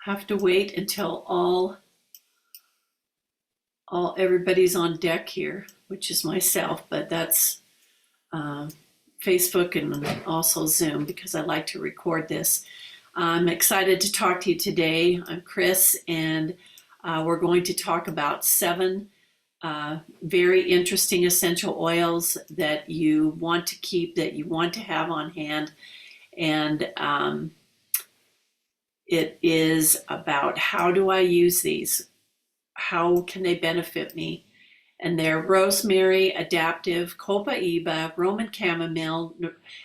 have to wait until everybody's on deck here, which is myself, but that's uh, Facebook and also Zoom because I like to record this. I'm excited to talk to you today. I'm Chris, and we're going to talk about 7 very interesting essential oils that you want to keep, that you want to have on hand. And it is about how do I use these? How can they benefit me? And they're rosemary, adaptive, copaiba, Roman chamomile,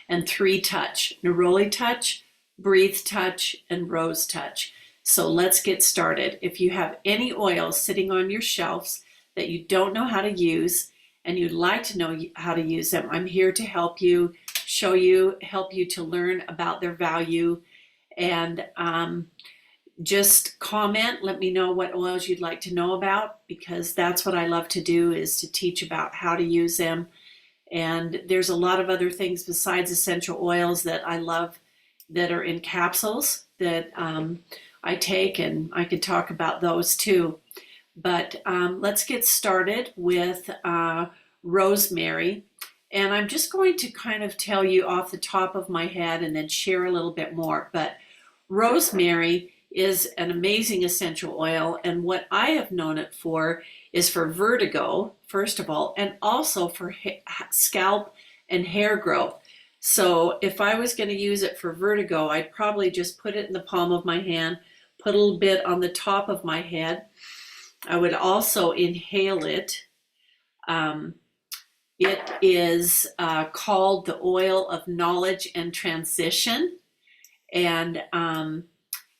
and 3 touch, neroli touch, breathe touch, and rose touch. So let's get started. If you have any oils sitting on your shelves that you don't know how to use and you'd like to know how to use them, I'm here to help you, show you, help you to learn about their value. And just comment, let me know what oils you'd like to know about, because that's what I love to do, is to teach about how to use them. And there's a lot of other things besides essential oils that I love that are in capsules that I take, and I could talk about those too. But let's get started with rosemary. And I'm just going to kind of tell you off the top of my head and then share a little bit more. But rosemary is an amazing essential oil, and what I have known it for is for vertigo, first of all, and also for scalp and hair growth. So if I was going to use it for vertigo, I'd probably just put it in the palm of my hand, put a little bit on the top of my head. I would also inhale it. It is called the oil of knowledge and transition, and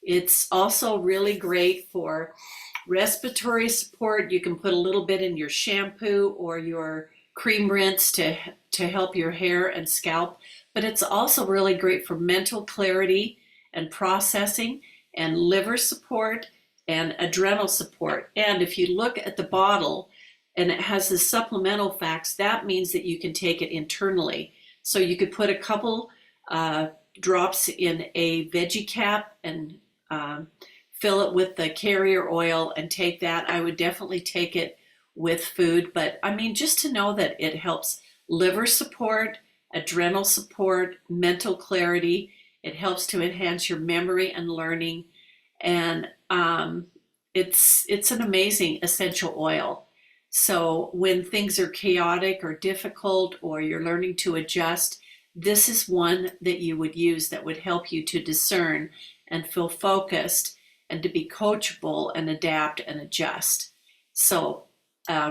it's also really great for respiratory support. You can put a little bit in your shampoo or your cream rinse to help your hair and scalp. But it's also really great for mental clarity and processing and liver support and adrenal support. And if you look at the bottle and it has the supplemental facts, that means that you can take it internally. So you could put a couple drops in a veggie cap and fill it with the carrier oil and take that. I would definitely take it with food, but I mean, just to know that it helps liver support, adrenal support, mental clarity. It helps to enhance your memory and learning, and it's an amazing essential oil. So when things are chaotic or difficult, or you're learning to adjust, this is one that you would use that would help you to discern and feel focused and to be coachable and adapt and adjust. So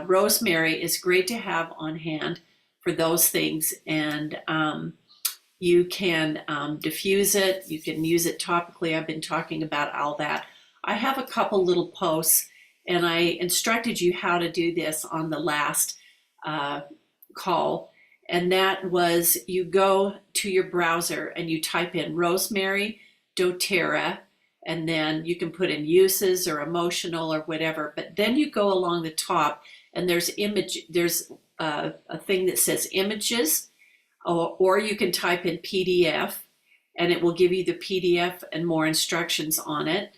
rosemary is great to have on hand for those things. And you can diffuse it. You can use it topically. I've been talking about all that. I have a couple little posts, and I instructed you how to do this on the last call. And that was, you go to your browser and you type in rosemary, doTERRA, and then you can put in uses or emotional or whatever. But then you go along the top and there's a thing that says images, or you can type in PDF and it will give you the PDF and more instructions on it.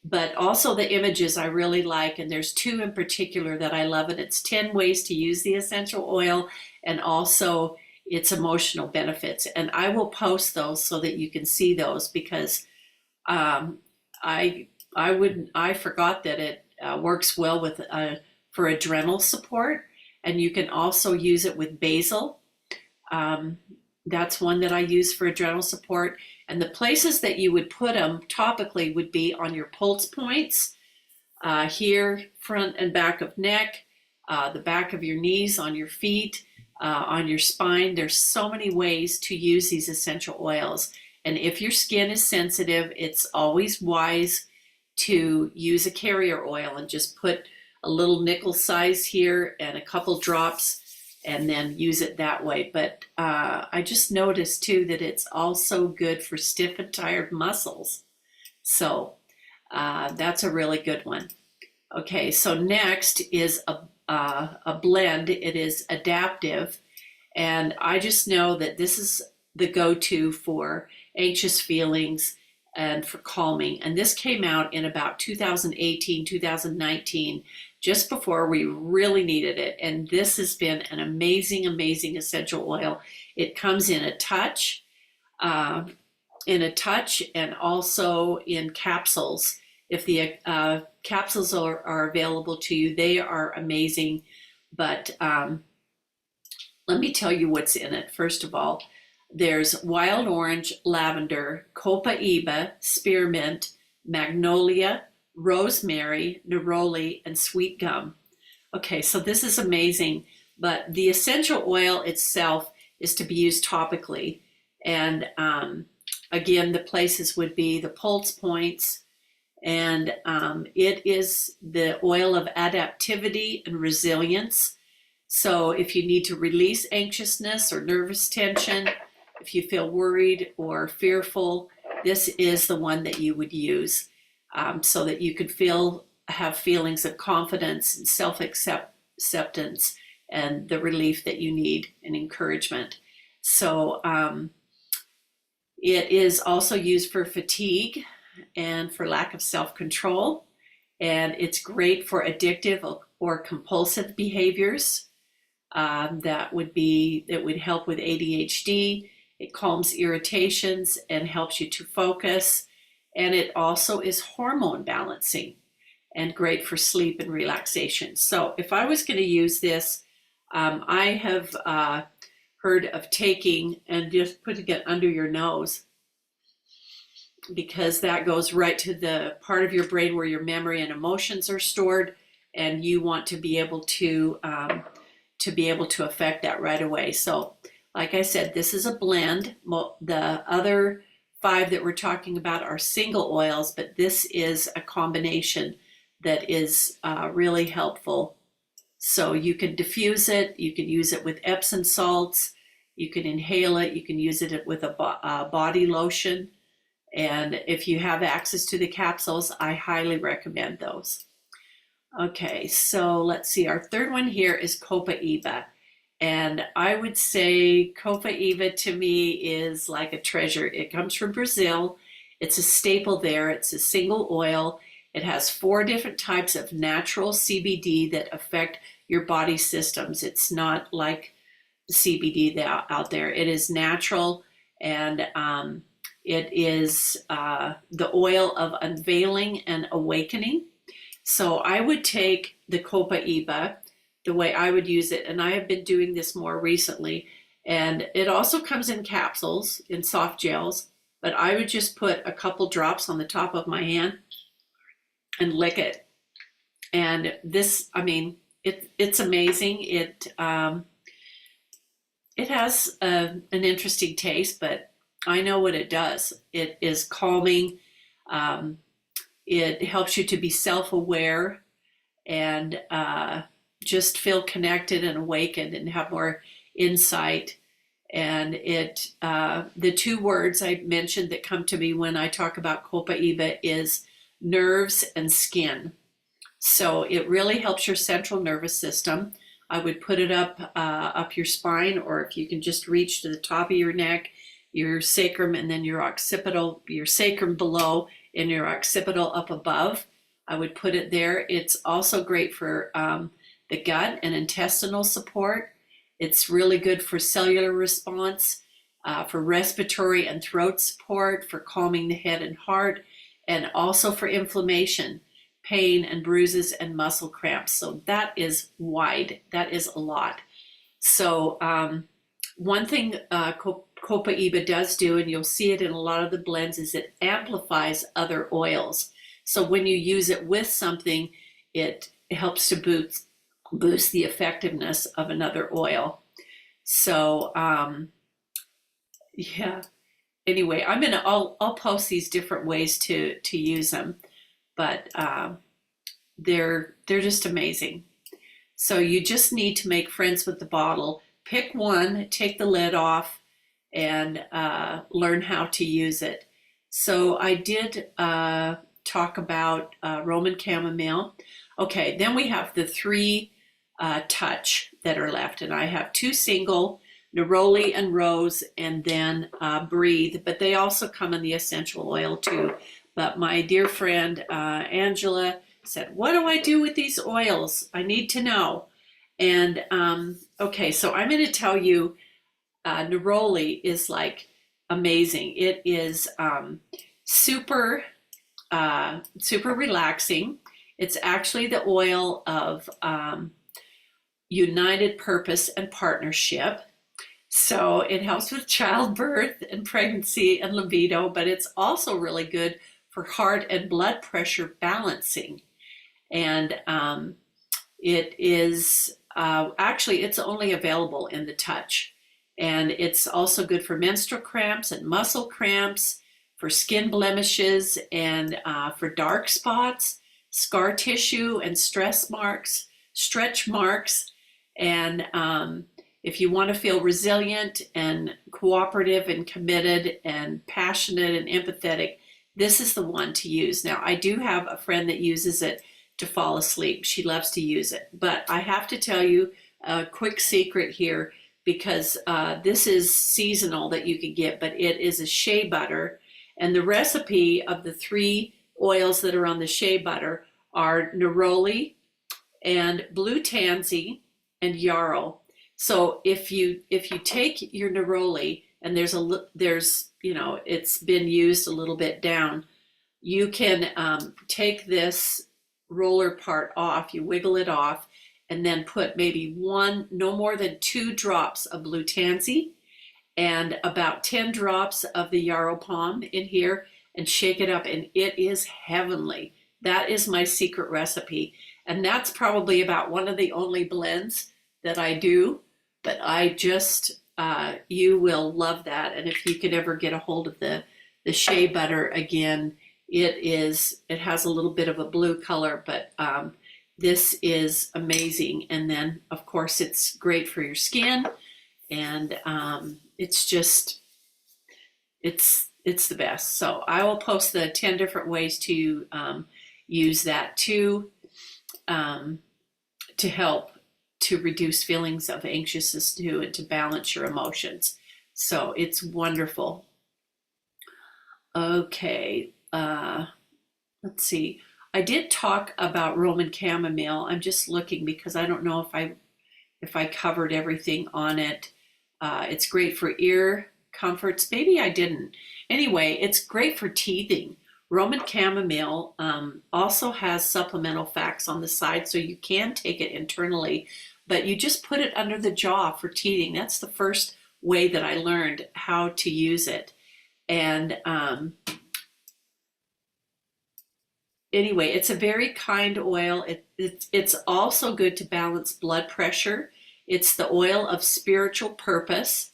But also the images I really like, and there's 2 in particular that I love, and it's 10 ways to use the essential oil and also its emotional benefits. And I will post those so that you can see those, because I forgot that it works well with for adrenal support, and you can also use it with basil. That's one that I use for adrenal support. And the places that you would put them topically would be on your pulse points, here, front and back of neck, the back of your knees, on your feet, on your spine. There's so many ways to use these essential oils. And if your skin is sensitive, it's always wise to use a carrier oil and just put a little nickel size here and a couple drops and then use it that way. But I just noticed too that it's also good for stiff and tired muscles. So that's a really good one. Okay, so next is a blend. It is adaptive, and I just know that this is the go-to for anxious feelings, and for calming. And this came out in about 2018, 2019, just before we really needed it. And this has been an amazing, amazing essential oil. It comes in a touch, and also in capsules. If the capsules are available to you, they are amazing. But let me tell you what's in it. First of all, there's wild orange, lavender, copaiba, spearmint, magnolia, rosemary, neroli, and sweet gum. Okay, so this is amazing, but the essential oil itself is to be used topically. And again, the places would be the pulse points, and it is the oil of adaptivity and resilience. So if you need to release anxiousness or nervous tension, if you feel worried or fearful, this is the one that you would use, so that you could have feelings of confidence and self-acceptance and the relief that you need and encouragement. So it is also used for fatigue and for lack of self-control, and it's great for addictive or compulsive behaviors. That would help with ADHD. It calms irritations and helps you to focus. And it also is hormone balancing and great for sleep and relaxation. So if I was going to use this, I have heard of taking and just putting it under your nose, because that goes right to the part of your brain where your memory and emotions are stored, and you want to be able to affect that right away. So like I said, this is a blend. The other 5 that we're talking about are single oils, but this is a combination that is really helpful. So you can diffuse it, you can use it with Epsom salts, you can inhale it, you can use it with a body lotion. And if you have access to the capsules, I highly recommend those. Okay, so let's see. Our third one here is copaiba. And I would say copaiba to me is like a treasure. It comes from Brazil. It's a staple there. It's a single oil. It has 4 different types of natural CBD that affect your body systems. It's not like CBD out there. It is natural, and it is the oil of unveiling and awakening. So I would take the copaiba the way I would use it, and I have been doing this more recently, and it also comes in capsules, in soft gels, but I would just put a couple drops on the top of my hand and lick it. And this, I mean, it's amazing. It has an interesting taste, but I know what it does. It is calming. It helps you to be self-aware and just feel connected and awakened and have more insight. And the 2 words I mentioned that come to me when I talk about copaiba is nerves and skin. So it really helps your central nervous system. I would put it up your spine, or if you can just reach to the top of your neck, your sacrum, and then your occipital, your sacrum below and your occipital up above. I would put it there. It's also great for the gut and intestinal support. It's really good for cellular response, for respiratory and throat support, for calming the head and heart, and also for inflammation, pain and bruises and muscle cramps. So that is wide. That is a lot. So one thing copaiba does do, and you'll see it in a lot of the blends, is it amplifies other oils. So when you use it with something, it helps to boost the effectiveness of another oil. So yeah. Anyway, I'll post these different ways to use them, but they're just amazing. So you just need to make friends with the bottle. Pick one, take the lid off, and learn how to use it. So I did talk about Roman chamomile. Okay, then we have the 3 touch that are left, and I have 2 single. neroli and rose, and then breathe. But they also come in the essential oil too. But my dear friend Angela said, what do I do with these oils? I need to know. And okay, so I'm going to tell you, neroli is like amazing. It is super relaxing. It's actually the oil of united purpose and partnership. So it helps with childbirth and pregnancy and libido, but it's also really good for heart and blood pressure balancing. And it is actually, it's only available in the touch. And it's also good for menstrual cramps and muscle cramps, for skin blemishes, and for dark spots, scar tissue and stretch marks. And if you want to feel resilient and cooperative and committed and passionate and empathetic, this is the one to use. Now, I do have a friend that uses it to fall asleep. She loves to use it. But I have to tell you a quick secret here, because this is seasonal that you can get, but it is a shea butter. And the recipe of the 3 oils that are on the shea butter are neroli and blue tansy and yarrow. So if you take your neroli, and there's it's been used a little bit down, you can take this roller part off, you wiggle it off, and then put maybe no more than 2 drops of blue tansy and about 10 drops of the yarrow palm in here, and shake it up, and it is heavenly. That is my secret recipe. And that's probably about one of the only blends that I do, but I just, you will love that. And if you could ever get a hold of the shea butter again, it has a little bit of a blue color, but this is amazing. And then of course it's great for your skin, and it's the best. So I will post the 10 different ways to use that to help to reduce feelings of anxiousness too, and to balance your emotions. So it's wonderful. Okay, let's see. I did talk about Roman chamomile. I'm just looking because I don't know if I covered everything on it. It's great for ear comforts. Maybe I didn't. Anyway, it's great for teething. Roman chamomile also has supplemental facts on the side, so you can take it internally, but you just put it under the jaw for teething. That's the first way that I learned how to use it. And anyway, it's a very kind oil. It's also good to balance blood pressure. It's the oil of spiritual purpose.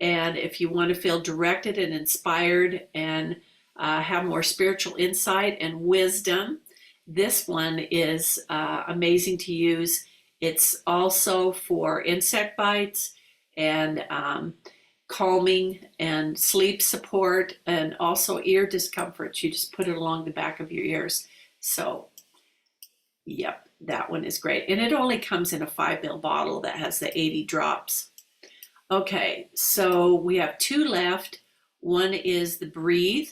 And if you want to feel directed and inspired and have more spiritual insight and wisdom, this one is amazing to use. It's also for insect bites and calming and sleep support, and also ear discomfort. You just put it along the back of your ears. So, yep, that one is great. And it only comes in a 5 ml bottle that has the 80 drops. Okay, so we have 2 left. One is the Breathe,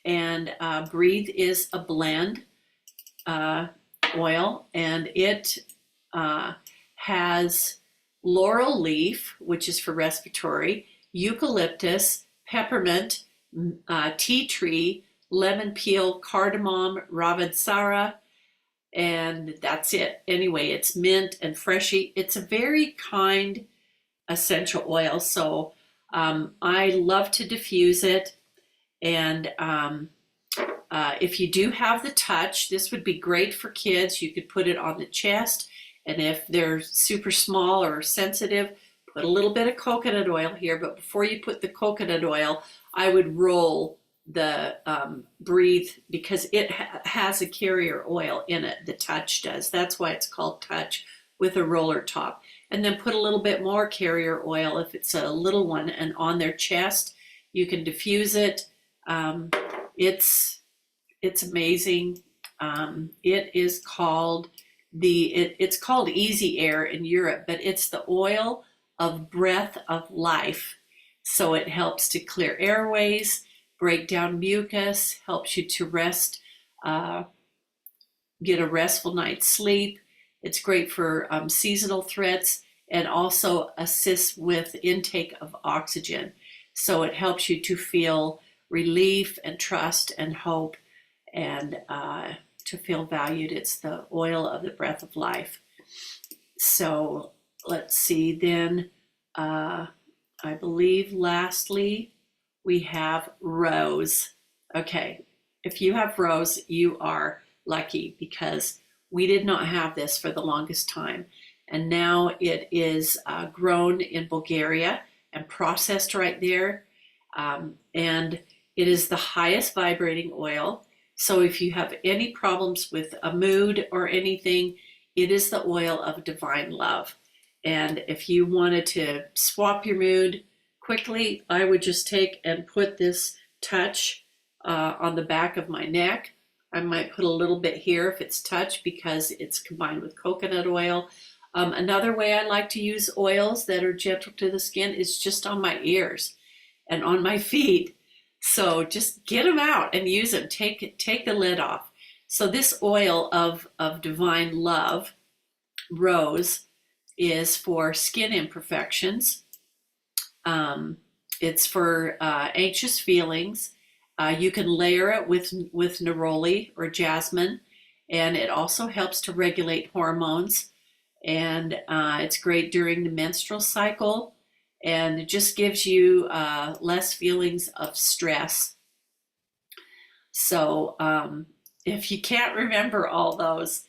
and Breathe is a blend oil, and it has laurel leaf, which is for respiratory, eucalyptus, peppermint, tea tree, lemon peel, cardamom, ravensara, and that's it. Anyway, it's mint and freshy. It's a very kind essential oil, so I love to diffuse it. And if you do have the touch, this would be great for kids. You could put it on the chest, and if they're super small or sensitive, put a little bit of coconut oil here. But before you put the coconut oil, I would roll the Breathe, because it has a carrier oil in it. The Touch does. That's why it's called Touch, with a roller top. And then put a little bit more carrier oil if it's a little one, and on their chest. You can diffuse it. It's amazing. It is called it's called Easy Air in Europe, but it's the oil of breath of life. So it helps to clear airways, break down mucus, helps you to rest, get a restful night's sleep. It's great for seasonal threats and also assists with intake of oxygen. So it helps you to feel relief and trust and hope and to feel valued. It's the oil of the breath of life. So let's see, then I believe lastly we have rose. Okay, if you have rose, you are lucky because we did not have this for the longest time. And now it is grown in Bulgaria and processed right there. And it is the highest vibrating oil. So if you have any problems with a mood or anything, it is the oil of divine love. And if you wanted to swap your mood quickly, I would just take and put this touch on the back of my neck. I might put a little bit here if it's touch because it's combined with coconut oil. Another way I like to use oils that are gentle to the skin is just on my ears and on my feet. So just get them out and use them. Take the lid off. So this oil of divine love, rose, is for skin imperfections. It's for anxious feelings. You can layer it with neroli or jasmine, and it also helps to regulate hormones. And it's great during the menstrual cycle, and it just gives you less feelings of stress. So if you can't remember all those,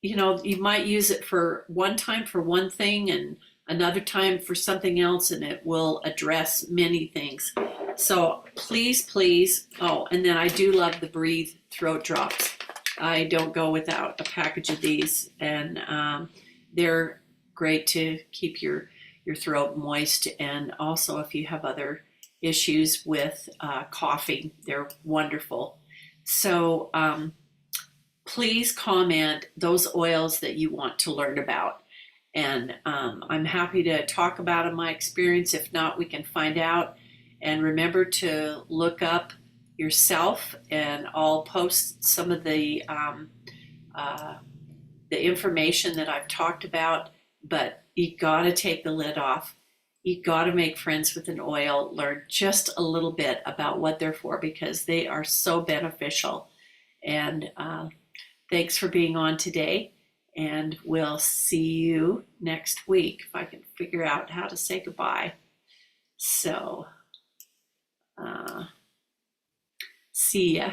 you might use it for one time for one thing and another time for something else, and it will address many things. So please, oh, and then I do love the Breathe throat drops. I don't go without a package of these, and they're great to keep your throat moist, and also if you have other issues with coughing, they're wonderful. So please comment those oils that you want to learn about, and I'm happy to talk about my experience. If not, we can find out. And remember to look up yourself, and I'll post some of the information that I've talked about. But you gotta take the lid off. You gotta make friends with an oil, learn just a little bit about what they're for, because they are so beneficial. And thanks for being on today, and we'll see you next week if I can figure out how to say goodbye. So see ya.